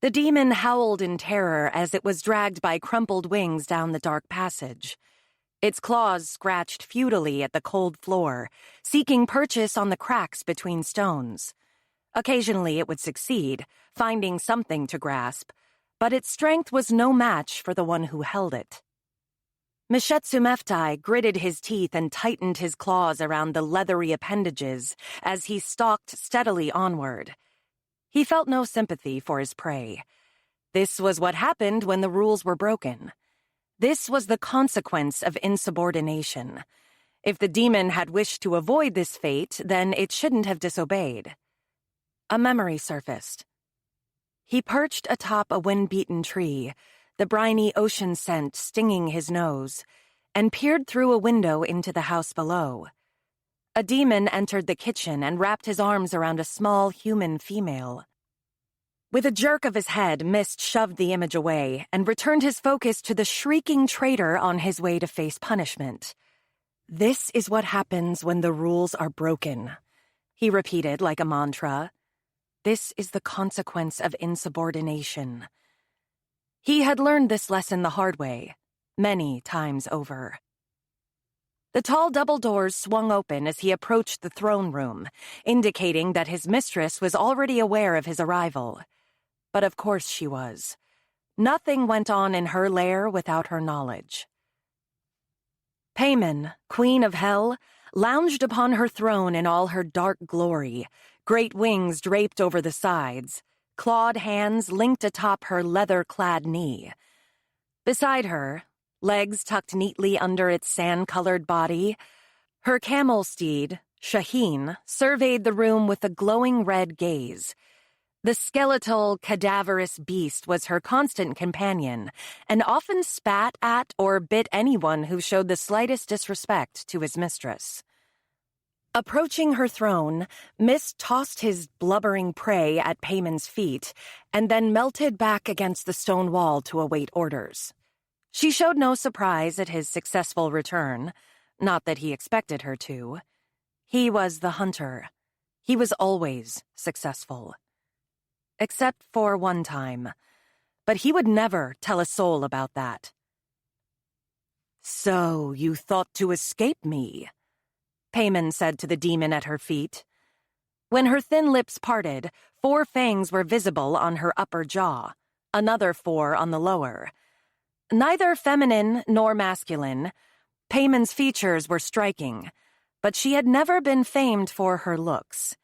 The demon howled in terror as it was dragged by crumpled wings down the dark passage. Its claws scratched futilely at the cold floor, seeking purchase on the cracks between stones. Occasionally it would succeed, finding something to grasp, but its strength was no match for the one who held it. Mishetsumephtai gritted his teeth and tightened his claws around the leathery appendages as he stalked steadily onward. He felt no sympathy for his prey. This was what happened when the rules were broken. This was the consequence of insubordination. If the demon had wished to avoid this fate, then it shouldn't have disobeyed. A memory surfaced. He perched atop a wind-beaten tree, the briny ocean scent stinging his nose, and peered through a window into the house below. A demon entered the kitchen and wrapped his arms around a small human female. With a jerk of his head, Mist shoved the image away and returned his focus to the shrieking traitor on his way to face punishment. "This is what happens when the rules are broken," he repeated like a mantra. "This is the consequence of insubordination." He had learned this lesson the hard way, many times over. The tall double doors swung open as he approached the throne room, indicating that his mistress was already aware of his arrival. But of course she was. Nothing went on in her lair without her knowledge. Paimon, Queen of Hell, lounged upon her throne in all her dark glory, great wings draped over the sides, clawed hands linked atop her leather-clad knee. Beside her, legs tucked neatly under its sand-colored body, her camel steed, Shaheen, surveyed the room with a glowing red gaze. The skeletal, cadaverous beast was her constant companion, and often spat at or bit anyone who showed the slightest disrespect to his mistress. Approaching her throne, Mist tossed his blubbering prey at Paimon's feet, and then melted back against the stone wall to await orders. She showed no surprise at his successful return, not that he expected her to. He was the hunter. He was always successful. Except for one time. But he would never tell a soul about that. "So, you thought to escape me?" Paimon said to the demon at her feet. When her thin lips parted, 4 fangs were visible on her upper jaw, another 4 on the lower. Neither feminine nor masculine, Paimon's features were striking, but she had never been famed for her looks.